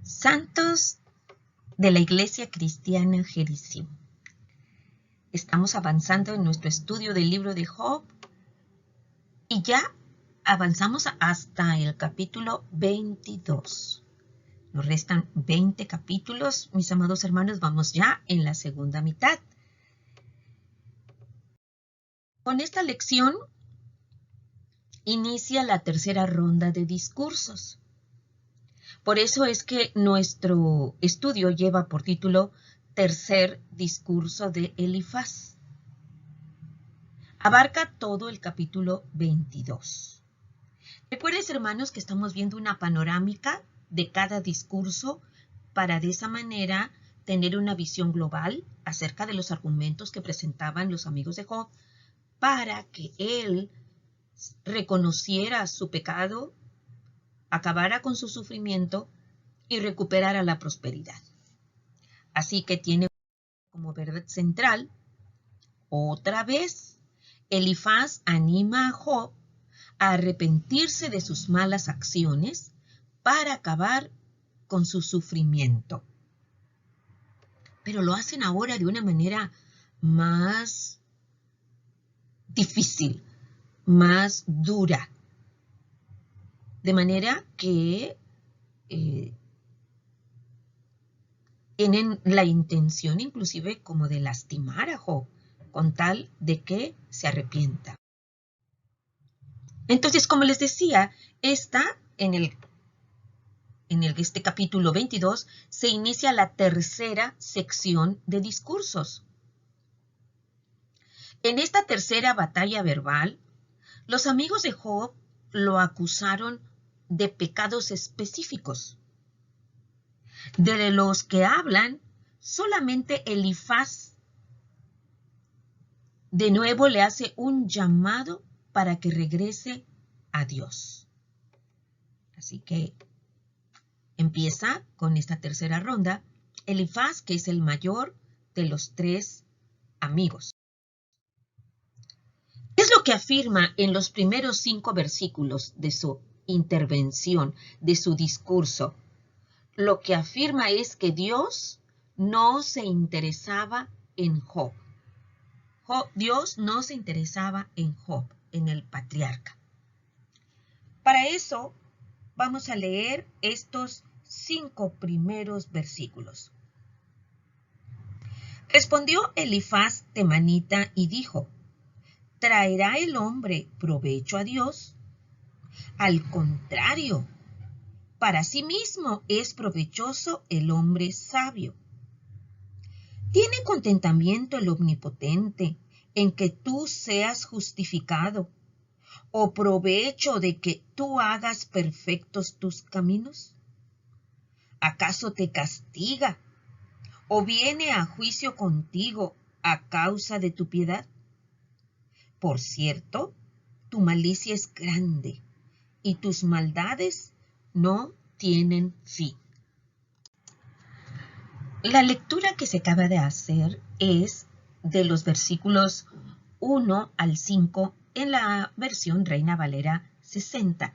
Santos de la Iglesia Cristiana Gerizim. Estamos avanzando en nuestro estudio del libro de Job y ya avanzamos hasta el capítulo 22. Nos restan 20 capítulos, mis amados hermanos, vamos ya en la segunda mitad. Con esta lección inicia la tercera ronda de discursos. Por eso es que nuestro estudio lleva por título Tercer discurso de Elifaz. Abarca todo el capítulo 22. Recuerden, hermanos, que estamos viendo una panorámica de cada discurso para de esa manera tener una visión global acerca de los argumentos que presentaban los amigos de Job para que él reconociera su pecado, acabara con su sufrimiento y recuperara la prosperidad. Así que tiene como verdad central, otra vez, Elifaz anima a Job a arrepentirse de sus malas acciones para acabar con su sufrimiento. Pero lo hacen ahora de una manera más difícil, más dura. De manera que tienen la intención inclusive como de lastimar a Job, con tal de que se arrepienta. Entonces, como les decía, en este capítulo 22 se inicia la tercera sección de discursos. En esta tercera batalla verbal, los amigos de Job lo acusaron de pecados específicos. De los que hablan, solamente Elifaz de nuevo le hace un llamado para que regrese a Dios. Así que empieza con esta tercera ronda Elifaz, que es el mayor de los tres amigos. ¿Qué es lo que afirma en los primeros 5 versículos de su intervención, de su discurso? Lo que afirma es que Dios no se interesaba en Job. Dios no se interesaba en Job, en el patriarca. Para eso vamos a leer estos 5 primeros versículos. Respondió Elifaz temanita y dijo: ¿traerá el hombre provecho a Dios? Al contrario, para sí mismo es provechoso el hombre sabio. ¿Tiene contentamiento el Omnipotente en que tú seas justificado, o provecho de que tú hagas perfectos tus caminos? ¿Acaso te castiga, o viene a juicio contigo a causa de tu piedad? Por cierto, tu malicia es grande, y tus maldades no tienen fin. La lectura que se acaba de hacer es de los versículos 1 al 5 en la versión Reina Valera 60.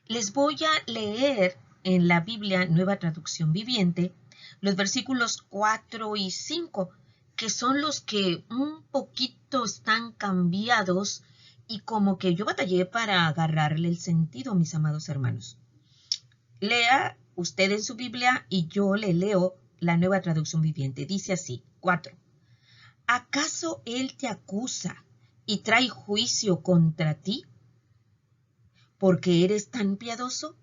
Les voy a leer en la Biblia Nueva Traducción Viviente los versículos 4 y 5, que son los que un poquito están cambiados y como que yo batallé para agarrarle el sentido, mis amados hermanos. Lea usted en su Biblia y yo le leo la Nueva Traducción Viviente. Dice así, 4. ¿Acaso él te acusa y trae juicio contra ti porque eres tan piadoso?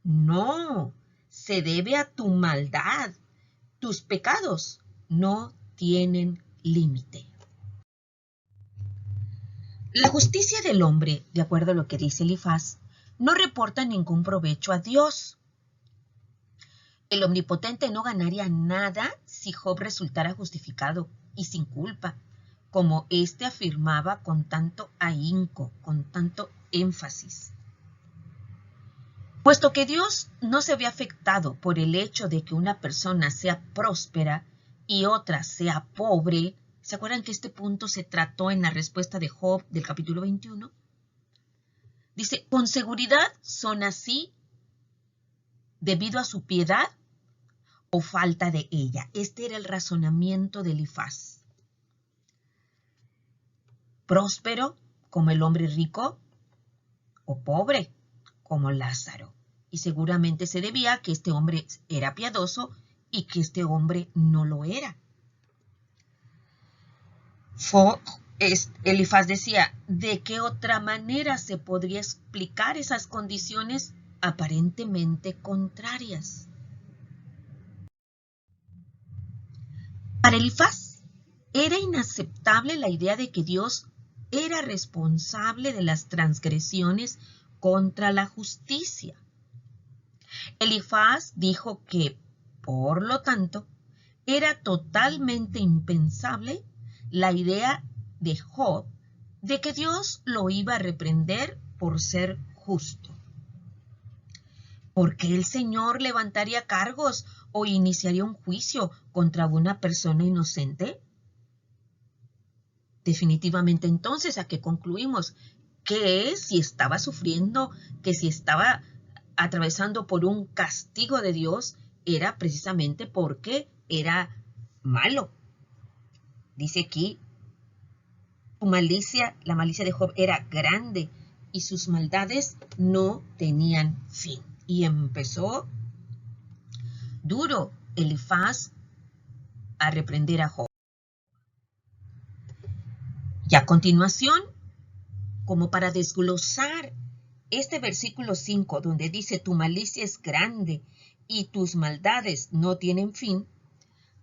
No, se debe a tu maldad. Tus pecados no tienen límite. La justicia del hombre, de acuerdo a lo que dice Elifaz, no reporta ningún provecho a Dios. El Omnipotente no ganaría nada si Job resultara justificado y sin culpa, como éste afirmaba con tanto ahínco, con tanto énfasis. Puesto que Dios no se ve afectado por el hecho de que una persona sea próspera y otra sea pobre, ¿se acuerdan que este punto se trató en la respuesta de Job del capítulo 21? Dice, con seguridad son así debido a su piedad o falta de ella. Este era el razonamiento de Elifaz. Próspero como el hombre rico o pobre como Lázaro. Y seguramente se debía a que este hombre era piadoso y que este hombre no lo era. Elifaz decía, ¿de qué otra manera se podría explicar esas condiciones aparentemente contrarias? Para Elifaz era inaceptable la idea de que Dios era responsable de las transgresiones contra la justicia. Elifaz dijo que, por lo tanto, era totalmente impensable la idea de Job de que Dios lo iba a reprender por ser justo. ¿Por qué el Señor levantaría cargos o iniciaría un juicio contra una persona inocente? Definitivamente entonces, ¿a qué concluimos? Que si estaba sufriendo, que si estaba atravesando por un castigo de Dios, era precisamente porque era malo. Dice aquí, la malicia de Job era grande y sus maldades no tenían fin. Y empezó duro Elifaz a reprender a Job. Y a continuación, como para desglosar este versículo 5, donde dice, tu malicia es grande y tus maldades no tienen fin,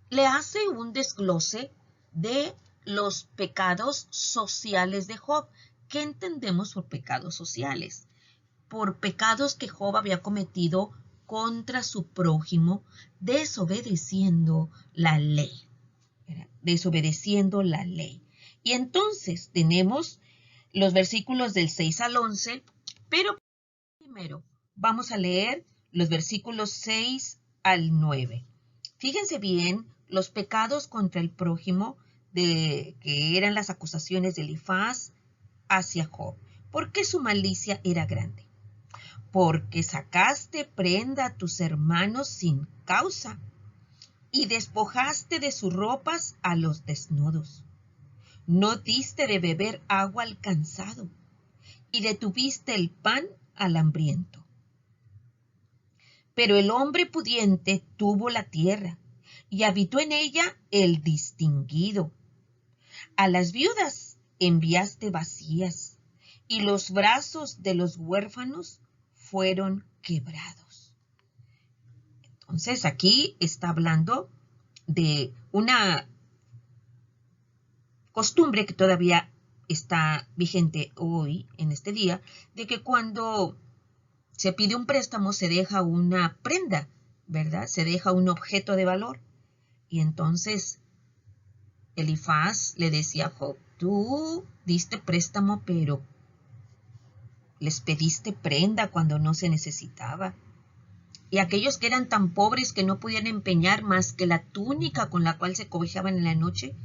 le hace un desglose de los pecados sociales de Job. ¿Qué entendemos por pecados sociales? Por pecados que Job había cometido contra su prójimo, desobedeciendo la ley. Desobedeciendo la ley. Y entonces tenemos los versículos del 6 al 11, pero primero vamos a leer los versículos 6 al 9. Fíjense bien los pecados contra el prójimo que eran las acusaciones de Elifaz hacia Job. ¿Por qué su malicia era grande? Porque sacaste prenda a tus hermanos sin causa y despojaste de sus ropas a los desnudos. No diste de beber agua al cansado y detuviste el pan al hambriento. Pero el hombre pudiente tuvo la tierra y habitó en ella el distinguido. A las viudas enviaste vacías y los brazos de los huérfanos fueron quebrados. Entonces aquí está hablando de una costumbre que todavía está vigente hoy, en este día, de que cuando se pide un préstamo se deja una prenda, ¿verdad? Se deja un objeto de valor. Y entonces Elifaz le decía a Job, tú diste préstamo, pero les pediste prenda cuando no se necesitaba. Y aquellos que eran tan pobres que no podían empeñar más que la túnica con la cual se cobijaban en la noche,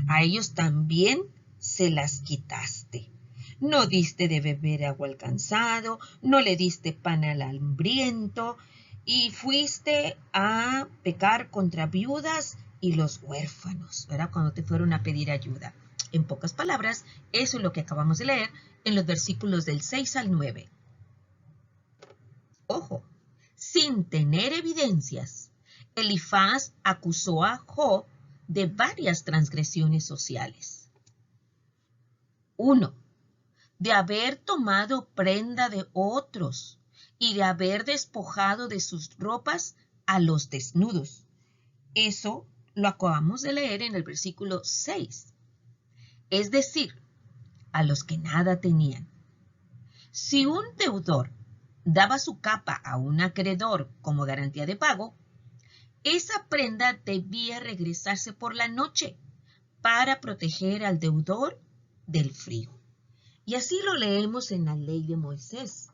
a ellos también se las quitaste. No diste de beber agua al cansado, no le diste pan al hambriento, y fuiste a pecar contra viudas y los huérfanos, ¿verdad? Cuando te fueron a pedir ayuda. En pocas palabras, eso es lo que acabamos de leer en los versículos del 6 al 9. Ojo, sin tener evidencias, Elifaz acusó a Job de varias transgresiones sociales. 1. De haber tomado prenda de otros y de haber despojado de sus ropas a los desnudos. Eso lo acabamos de leer en el versículo 6. Es decir, a los que nada tenían. Si un deudor daba su capa a un acreedor como garantía de pago, esa prenda debía regresarse por la noche para proteger al deudor del frío. Y así lo leemos en la ley de Moisés,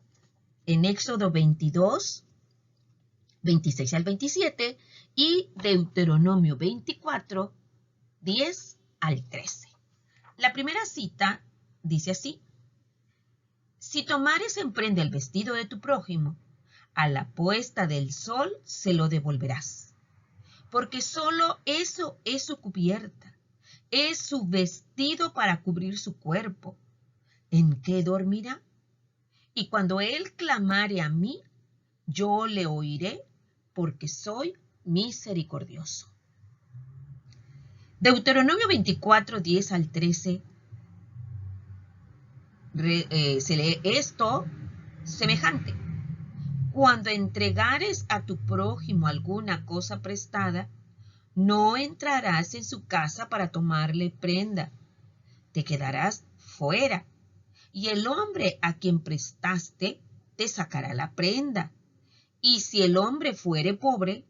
en Éxodo 22, 26 al 27 y Deuteronomio 24, 10 al 13. La primera cita dice así: si tomares en prenda el vestido de tu prójimo, a la puesta del sol se lo devolverás. Porque solo eso es su cubierta, es su vestido para cubrir su cuerpo. ¿En qué dormirá? Y cuando él clamare a mí, yo le oiré, porque soy misericordioso. Deuteronomio 24, 10 al 13, se lee esto semejante. Cuando entregares a tu prójimo alguna cosa prestada, no entrarás en su casa para tomarle prenda. Te quedarás fuera, y el hombre a quien prestaste te sacará la prenda. Y si el hombre fuere pobre,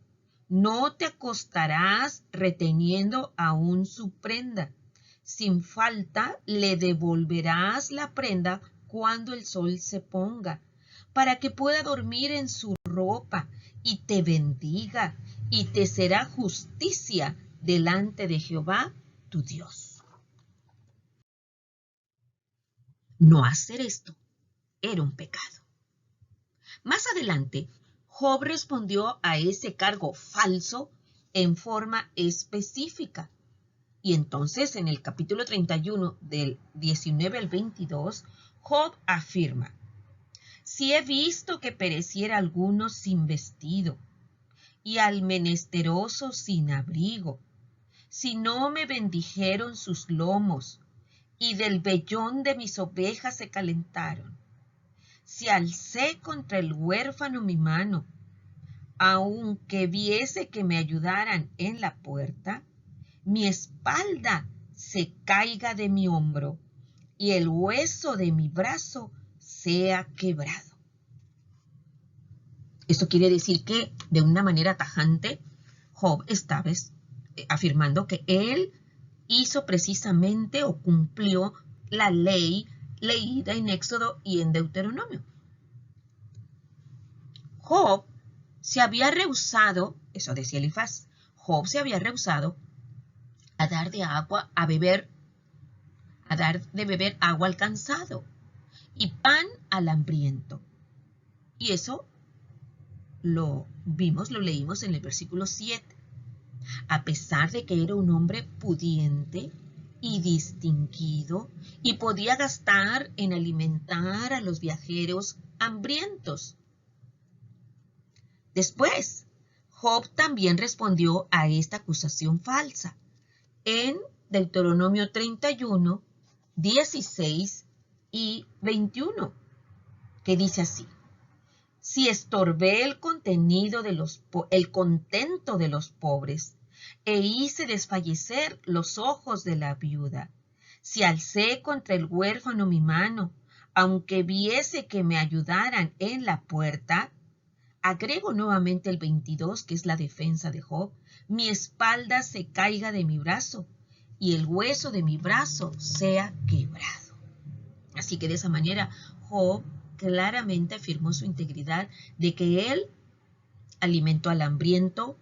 no te acostarás reteniendo aún su prenda. Sin falta le devolverás la prenda cuando el sol se ponga, para que pueda dormir en su ropa y te bendiga, y te será justicia delante de Jehová tu Dios. No hacer esto era un pecado. Más adelante, Job respondió a ese cargo falso en forma específica. Y entonces en el capítulo 31 del 19 al 22, Job afirma: si he visto que pereciera alguno sin vestido y al menesteroso sin abrigo, si no me bendijeron sus lomos y del vellón de mis ovejas se calentaron, si alcé contra el huérfano mi mano, aunque viese que me ayudaran en la puerta, mi espalda se caiga de mi hombro y el hueso de mi brazo sea quebrado. Esto quiere decir que de una manera tajante, Job estaba afirmando que él hizo precisamente o cumplió la ley leída en Éxodo y en Deuteronomio. Job se había rehusado, eso decía Elifaz, Job se había rehusado a dar de agua a beber, a dar de beber agua al cansado y pan al hambriento. Y eso lo vimos, lo leímos en el versículo 7. A pesar de que era un hombre pudiente y distinguido y podía gastar en alimentar a los viajeros hambrientos. Después, Job también respondió a esta acusación falsa en Deuteronomio 31, 16 y 21, que dice así: si estorbé el contento de los pobres e hice desfallecer los ojos de la viuda, si alcé contra el huérfano mi mano, aunque viese que me ayudaran en la puerta, agrego nuevamente el 22, que es la defensa de Job, mi espalda se caiga de mi brazo y el hueso de mi brazo sea quebrado. Así que de esa manera Job claramente afirmó su integridad de que él alimentó al hambriento.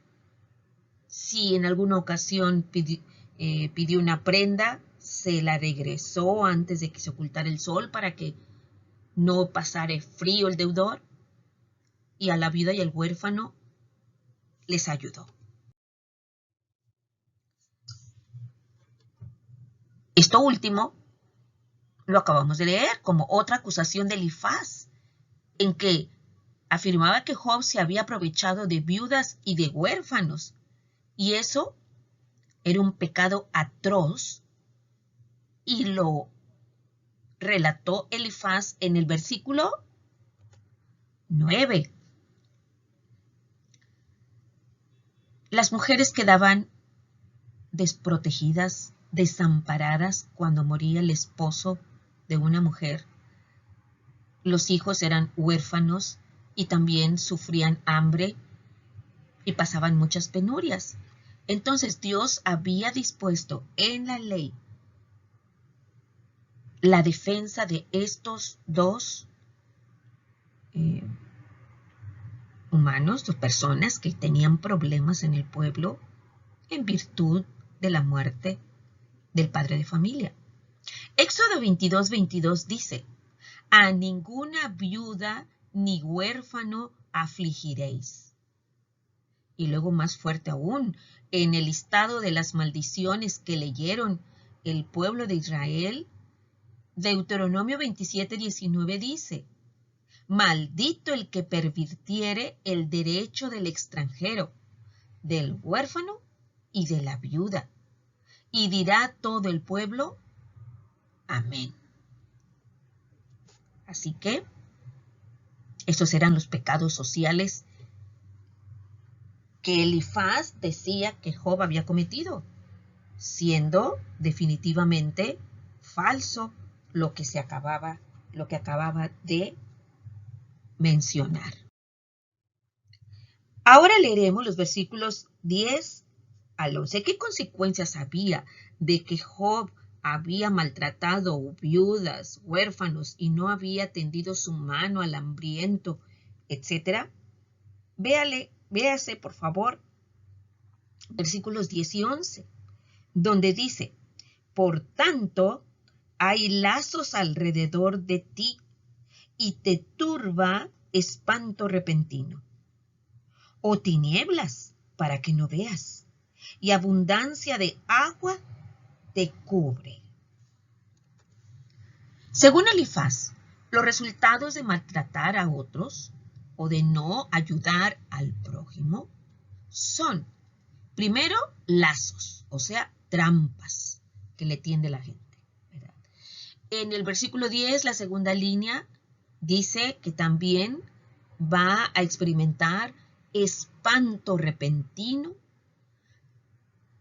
Si en alguna ocasión pidió una prenda, se la regresó antes de que se ocultara el sol para que no pasara frío el deudor. Y a la viuda y al huérfano les ayudó. Esto último lo acabamos de leer como otra acusación de Elifaz, en que afirmaba que Job se había aprovechado de viudas y de huérfanos, y eso era un pecado atroz, y lo relató Elifaz en el versículo 9. Las mujeres quedaban desprotegidas, desamparadas cuando moría el esposo de una mujer. Los hijos eran huérfanos y también sufrían hambre y pasaban muchas penurias. Entonces Dios había dispuesto en la ley la defensa de estos dos humanos, dos personas que tenían problemas en el pueblo en virtud de la muerte del padre de familia. Éxodo 22, 22 dice: a ninguna viuda ni huérfano afligiréis. Y luego más fuerte aún, en el listado de las maldiciones que leyeron el pueblo de Israel, Deuteronomio 27:19 dice: maldito el que pervirtiere el derecho del extranjero, del huérfano y de la viuda. Y dirá todo el pueblo: amén. Así que estos eran los pecados sociales que Elifaz decía que Job había cometido, siendo definitivamente falso lo que acababa de mencionar. Ahora leeremos los versículos 10 al 11. ¿Qué consecuencias había de que Job había maltratado viudas, huérfanos y no había tendido su mano al hambriento, etcétera? Véase, por favor, versículos 10 y 11, donde dice: por tanto, hay lazos alrededor de ti y te turba espanto repentino, o tinieblas para que no veas, y abundancia de agua te cubre. Según Elifaz, los resultados de maltratar a otros o de no ayudar al prójimo son, primero, lazos, o sea, trampas que le tiende la gente, ¿verdad? En el versículo 10, la segunda línea, dice que también va a experimentar espanto repentino,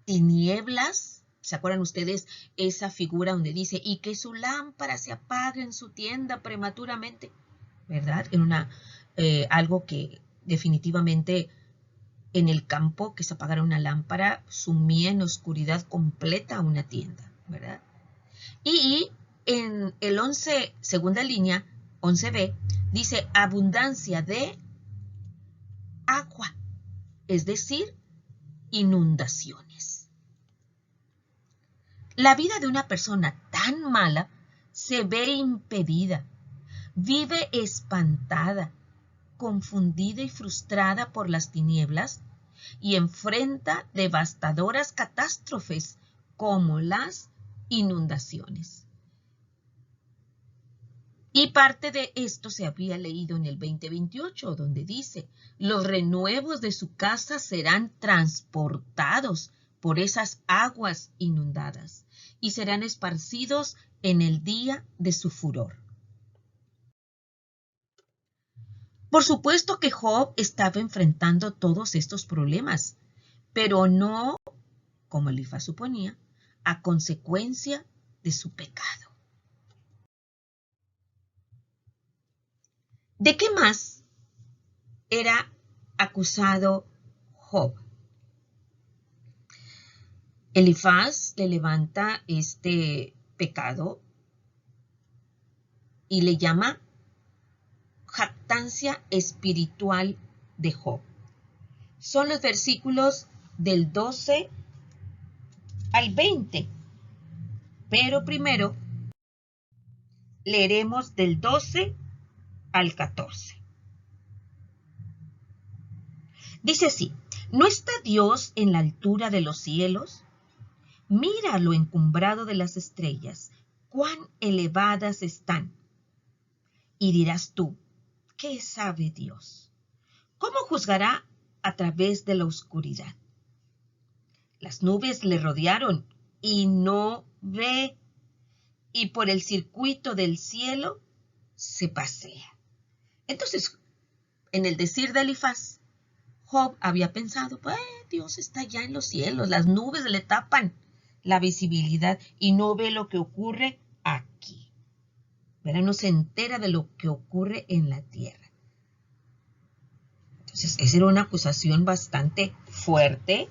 tinieblas. ¿Se acuerdan ustedes esa figura donde dice: y que su lámpara se apague en su tienda prematuramente? ¿Verdad? Algo que definitivamente en el campo, que se apagara una lámpara, sumía en oscuridad completa una tienda, ¿verdad? Y en el 11, segunda línea, 11b, dice abundancia de agua, es decir, inundaciones. La vida de una persona tan mala se ve impedida, vive espantada, confundida y frustrada por las tinieblas y enfrenta devastadoras catástrofes como las inundaciones. Y parte de esto se había leído en el 20:28, donde dice: los renuevos de su casa serán transportados por esas aguas inundadas y serán esparcidos en el día de su furor. Por supuesto que Job estaba enfrentando todos estos problemas, pero no, como Elifaz suponía, a consecuencia de su pecado. ¿De qué más era acusado Job? Elifaz le levanta este pecado y le llama jactancia espiritual de Job. Son los versículos del 12 al 20. Pero primero leeremos del 12 al 14. Dice así: ¿no está Dios en la altura de los cielos? Mira lo encumbrado de las estrellas, cuán elevadas están. Y dirás tú: ¿qué sabe Dios? ¿Cómo juzgará a través de la oscuridad? Las nubes le rodearon y no ve, y por el circuito del cielo se pasea. Entonces, en el decir de Elifaz, Job había pensado: pues Dios está allá en los cielos, las nubes le tapan la visibilidad y no ve lo que ocurre aquí. ¿Verdad? No se entera de lo que ocurre en la tierra. Entonces, esa era una acusación bastante fuerte,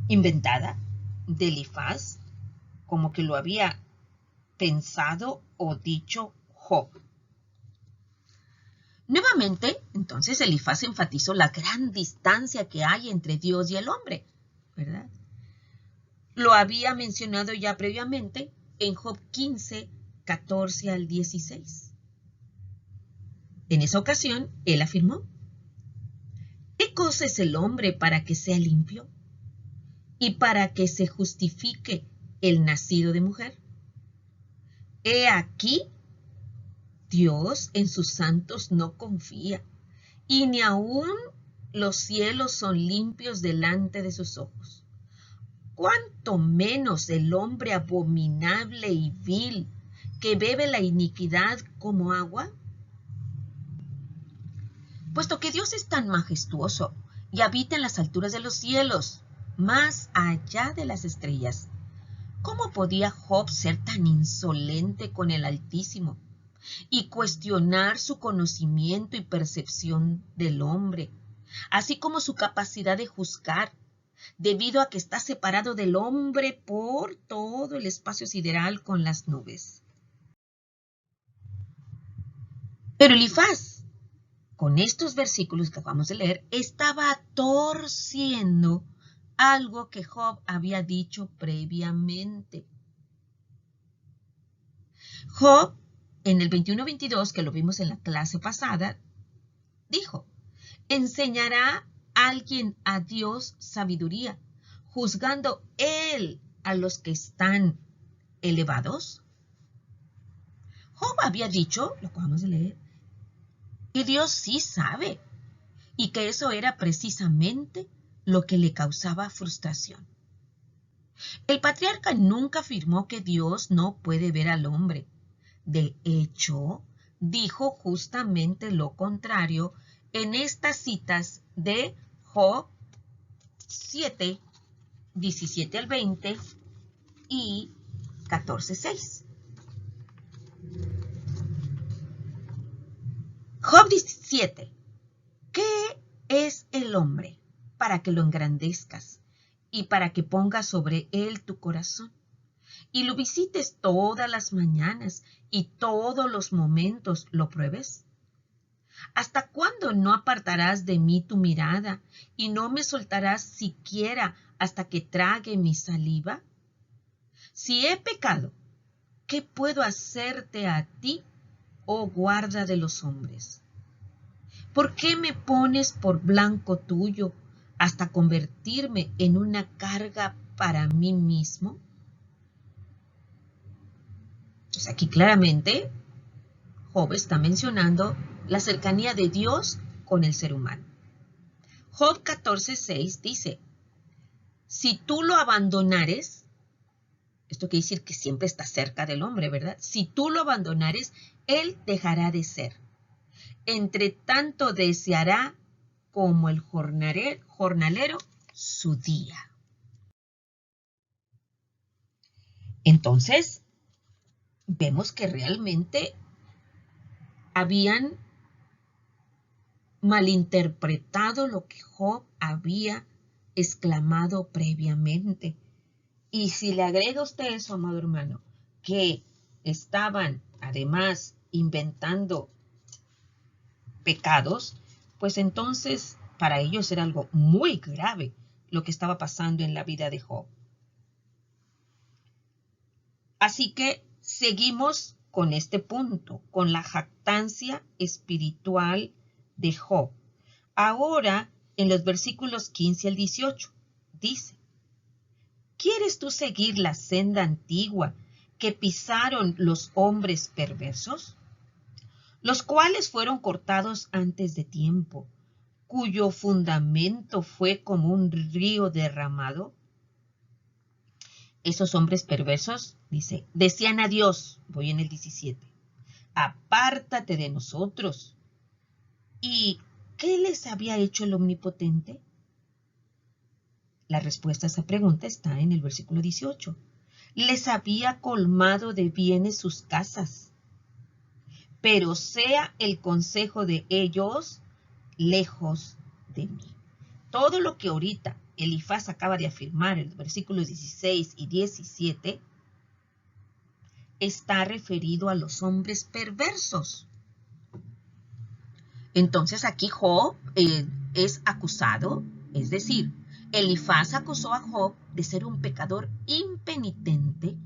inventada de Elifaz, como que lo había pensado o dicho Job. Nuevamente, entonces, Elifaz enfatizó la gran distancia que hay entre Dios y el hombre, ¿verdad? Lo había mencionado ya previamente en Job 15, 14 al 16. En esa ocasión, él afirmó: ¿qué cosa es el hombre para que sea limpio? ¿Y para que se justifique el nacido de mujer? He aquí, Dios en sus santos no confía, y ni aun los cielos son limpios delante de sus ojos. ¿Cuánto menos el hombre abominable y vil, que bebe la iniquidad como agua? Puesto que Dios es tan majestuoso y habita en las alturas de los cielos, más allá de las estrellas, ¿cómo podía Job ser tan insolente con el Altísimo y cuestionar su conocimiento y percepción del hombre, así como su capacidad de juzgar, debido a que está separado del hombre por todo el espacio sideral con las nubes? Pero Elifaz, con estos versículos que acabamos de leer, estaba torciendo algo que Job había dicho previamente. Job, en el 21-22, que lo vimos en la clase pasada, dijo: ¿enseñará alguien a Dios sabiduría, juzgando él a los que están elevados? Job había dicho, lo acabamos de leer, que Dios sí sabe y que eso era precisamente lo que le causaba frustración. El patriarca nunca afirmó que Dios no puede ver al hombre. De hecho, dijo justamente lo contrario en estas citas de Job 7, 17 al 20 y 14, 6. Job 17. ¿Qué es el hombre para que lo engrandezcas y para que pongas sobre él tu corazón y lo visites todas las mañanas y todos los momentos lo pruebes? ¿Hasta cuándo no apartarás de mí tu mirada y no me soltarás siquiera hasta que trague mi saliva? Si he pecado, ¿qué puedo hacerte a ti, oh guarda de los hombres? ¿Por qué me pones por blanco tuyo hasta convertirme en una carga para mí mismo? Entonces aquí claramente Job está mencionando la cercanía de Dios con el ser humano. Job 14:6 dice: si tú lo abandonares, esto quiere decir que siempre está cerca del hombre, ¿verdad? Si tú lo abandonares, él dejará de ser. Entre tanto deseará como el jornalero su día. Entonces, vemos que realmente habían malinterpretado lo que Job había exclamado previamente. Y si le agrega usted eso, amado hermano, que estaban además inventando pecados, pues entonces para ellos era algo muy grave lo que estaba pasando en la vida de Job. Así que seguimos con este punto, con la jactancia espiritual de Job. Ahora, en los versículos 15 al 18, dice: ¿quieres tú seguir la senda antigua que pisaron los hombres perversos, los cuales fueron cortados antes de tiempo, cuyo fundamento fue como un río derramado? Esos hombres perversos, dice, decían a Dios, voy en el 17, apártate de nosotros. ¿Y qué les había hecho el Omnipotente? La respuesta a esa pregunta está en el versículo 18. Les había colmado de bienes sus casas, pero sea el consejo de ellos lejos de mí. Todo lo que ahorita Elifaz acaba de afirmar en los versículos 16 y 17 está referido a los hombres perversos. Entonces aquí Job es acusado, es decir, Elifaz acusó a Job de ser un pecador impenitente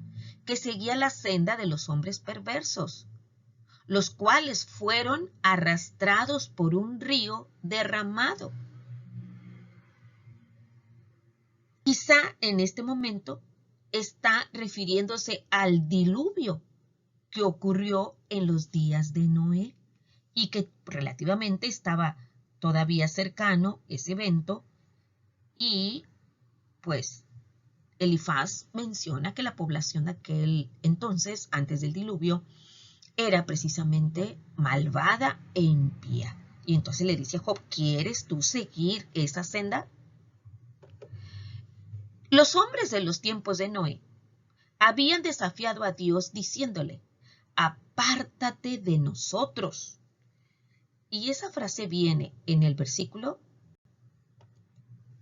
que seguía la senda de los hombres perversos, los cuales fueron arrastrados por un río derramado. Quizá en este momento está refiriéndose al diluvio que ocurrió en los días de Noé y que relativamente estaba todavía cercano ese evento, y pues Elifaz menciona que la población de aquel entonces, antes del diluvio, era precisamente malvada e impía. Y entonces le dice a Job, ¿quieres tú seguir esa senda? Los hombres de los tiempos de Noé habían desafiado a Dios diciéndole, apártate de nosotros. Y esa frase viene en el versículo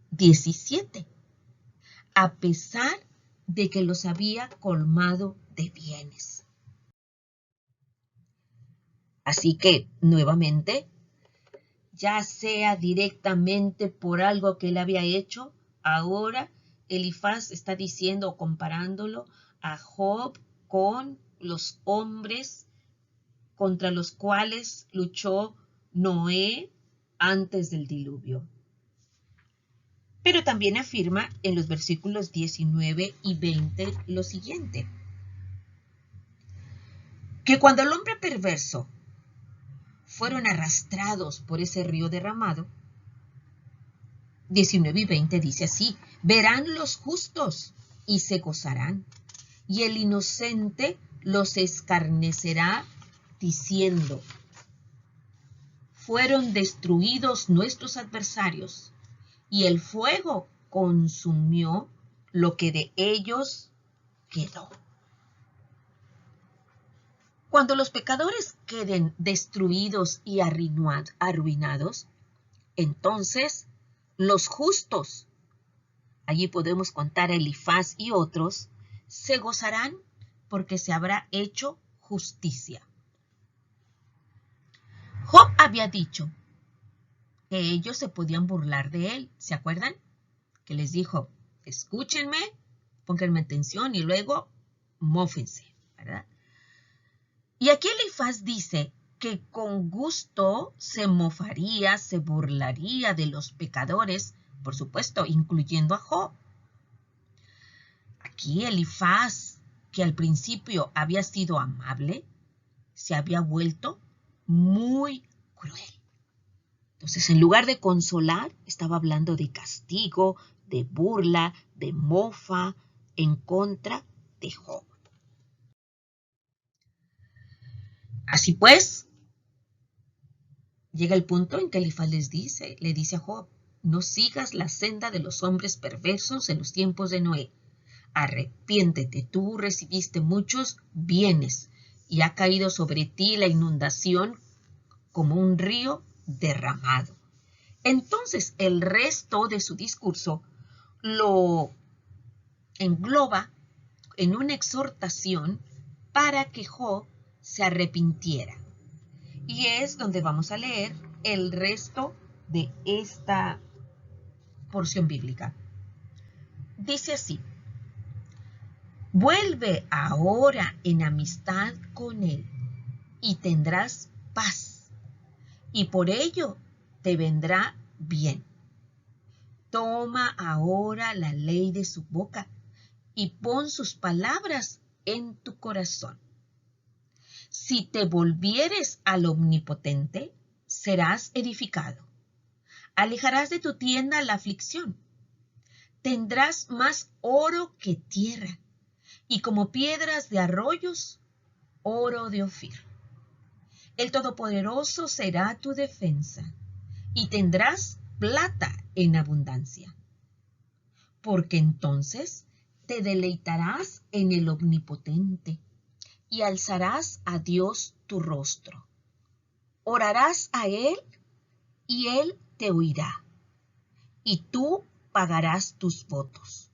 17. A pesar de que los había colmado de bienes. Así que, nuevamente, ya sea directamente por algo que él había hecho, ahora Elifaz está diciendo o comparándolo a Job con los hombres contra los cuales luchó Noé antes del diluvio. Pero también afirma en los versículos 19 y 20 lo siguiente, que cuando el hombre perverso fueron arrastrados por ese río derramado, 19 y 20 dice así, verán los justos y se gozarán, y el inocente los escarnecerá diciendo, fueron destruidos nuestros adversarios, y el fuego consumió lo que de ellos quedó. Cuando los pecadores queden destruidos y arruinados, entonces los justos, allí podemos contar a Elifaz y otros, se gozarán porque se habrá hecho justicia. Job había dicho que ellos se podían burlar de él, ¿se acuerdan? Que les dijo, escúchenme, pónganme atención y luego mófense, ¿verdad? Y aquí Elifaz dice que con gusto se mofaría, se burlaría de los pecadores, por supuesto, incluyendo a Job. Aquí Elifaz, que al principio había sido amable, se había vuelto muy cruel. Entonces, en lugar de consolar, estaba hablando de castigo, de burla, de mofa en contra de Job. Así pues, llega el punto en que Elifaz le dice a Job, no sigas la senda de los hombres perversos en los tiempos de Noé. Arrepiéntete, tú recibiste muchos bienes y ha caído sobre ti la inundación como un río derramado. Entonces, el resto de su discurso lo engloba en una exhortación para que Job se arrepintiera. Y es donde vamos a leer el resto de esta porción bíblica. Dice así, vuelve ahora en amistad con él y tendrás paz, y por ello te vendrá bien. Toma ahora la ley de su boca y pon sus palabras en tu corazón. Si te volvieres al Omnipotente, serás edificado. Alejarás de tu tienda la aflicción. Tendrás más oro que tierra, y como piedras de arroyos, oro de Ofir. El Todopoderoso será tu defensa, y tendrás plata en abundancia. Porque entonces te deleitarás en el Omnipotente, y alzarás a Dios tu rostro. Orarás a Él, y Él te oirá, y tú pagarás tus votos.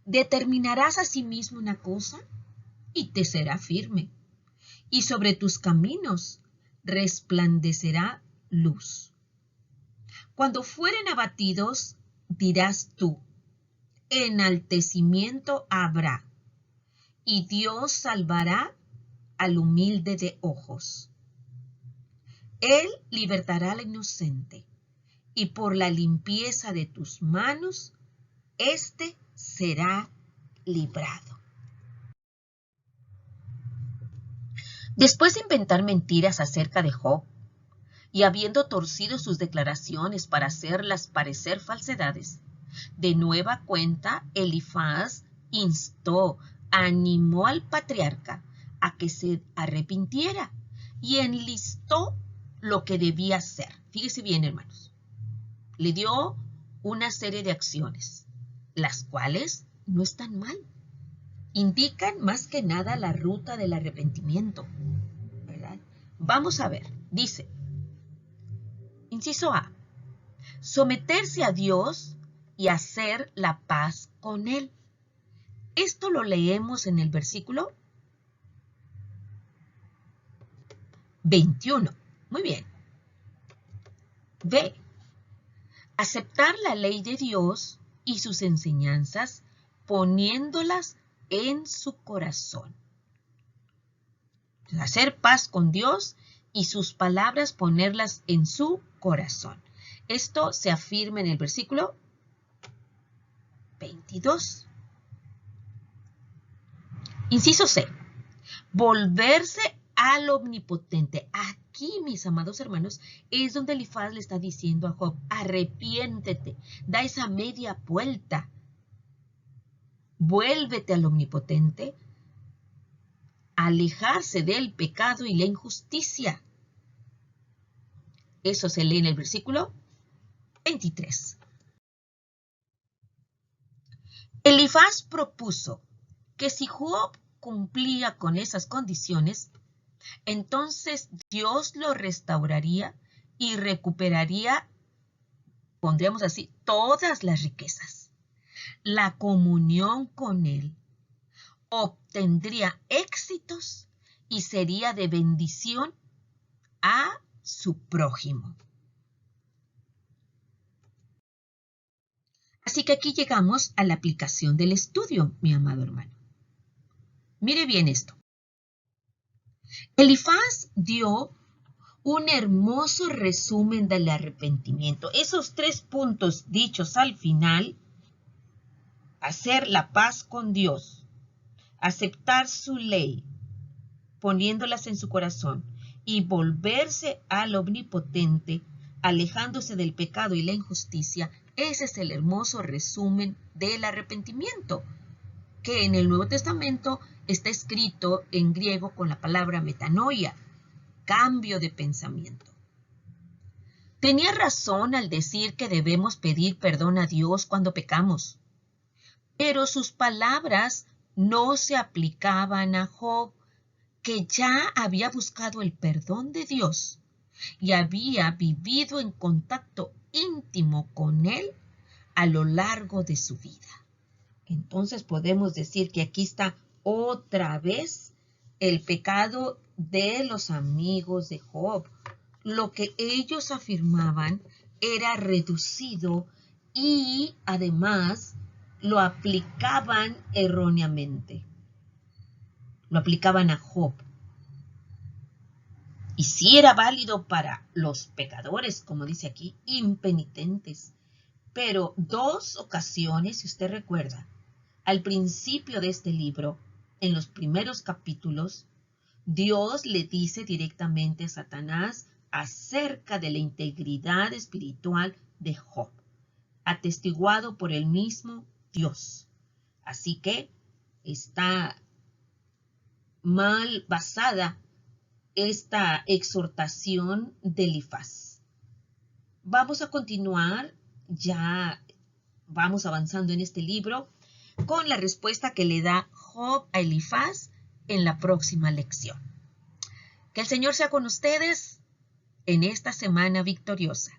Determinarás asimismo una cosa, y te será firme, y sobre tus caminos resplandecerá luz. Cuando fueren abatidos, dirás tú, enaltecimiento habrá, y Dios salvará al humilde de ojos. Él libertará al inocente, y por la limpieza de tus manos, éste será librado. Después de inventar mentiras acerca de Job, y habiendo torcido sus declaraciones para hacerlas parecer falsedades, de nueva cuenta Elifaz instó, animó al patriarca a que se arrepintiera y enlistó lo que debía hacer. Fíjese bien, hermanos. Le dio una serie de acciones, las cuales no están mal. Indican más que nada la ruta del arrepentimiento, ¿verdad? Vamos a ver, dice, inciso A, someterse a Dios y hacer la paz con Él. Esto lo leemos en el versículo 21. Muy bien. B, aceptar la ley de Dios y sus enseñanzas poniéndolas en su corazón. Hacer paz con Dios y sus palabras ponerlas en su corazón. Esto se afirma en el versículo 22. Inciso C. Volverse al omnipotente. Aquí, mis amados hermanos, es donde Elifaz le está diciendo a Job, arrepiéntete, da esa media vuelta. Vuélvete al omnipotente, alejarse del pecado y la injusticia. Eso se lee en el versículo 23. Elifaz propuso que si Job cumplía con esas condiciones, entonces Dios lo restauraría y recuperaría, pondríamos así, todas las riquezas. La comunión con Él obtendría éxitos y sería de bendición a su prójimo. Así que aquí llegamos a la aplicación del estudio, mi amado hermano. Mire bien esto. Elifaz dio un hermoso resumen del arrepentimiento. Esos 3 puntos dichos al final, hacer la paz con Dios, aceptar su ley, poniéndolas en su corazón, y volverse al omnipotente, alejándose del pecado y la injusticia, ese es el hermoso resumen del arrepentimiento, que en el Nuevo Testamento está escrito en griego con la palabra metanoia, cambio de pensamiento. Tenía razón al decir que debemos pedir perdón a Dios cuando pecamos, pero sus palabras no se aplicaban a Job, que ya había buscado el perdón de Dios y había vivido en contacto íntimo con Él a lo largo de su vida. Entonces podemos decir que aquí está otra vez el pecado de los amigos de Job. Lo que ellos afirmaban era reducido y además lo aplicaban erróneamente. Lo aplicaban a Job. Y sí era válido para los pecadores, como dice aquí, impenitentes. Pero 2 ocasiones, si usted recuerda, al principio de este libro, en los primeros capítulos, Dios le dice directamente a Satanás acerca de la integridad espiritual de Job, atestiguado por el mismo Dios. Así que está mal basada esta exhortación de Elifaz. Vamos a continuar, ya vamos avanzando en este libro, con la respuesta que le da Job a Elifaz en la próxima lección. Que el Señor sea con ustedes en esta semana victoriosa.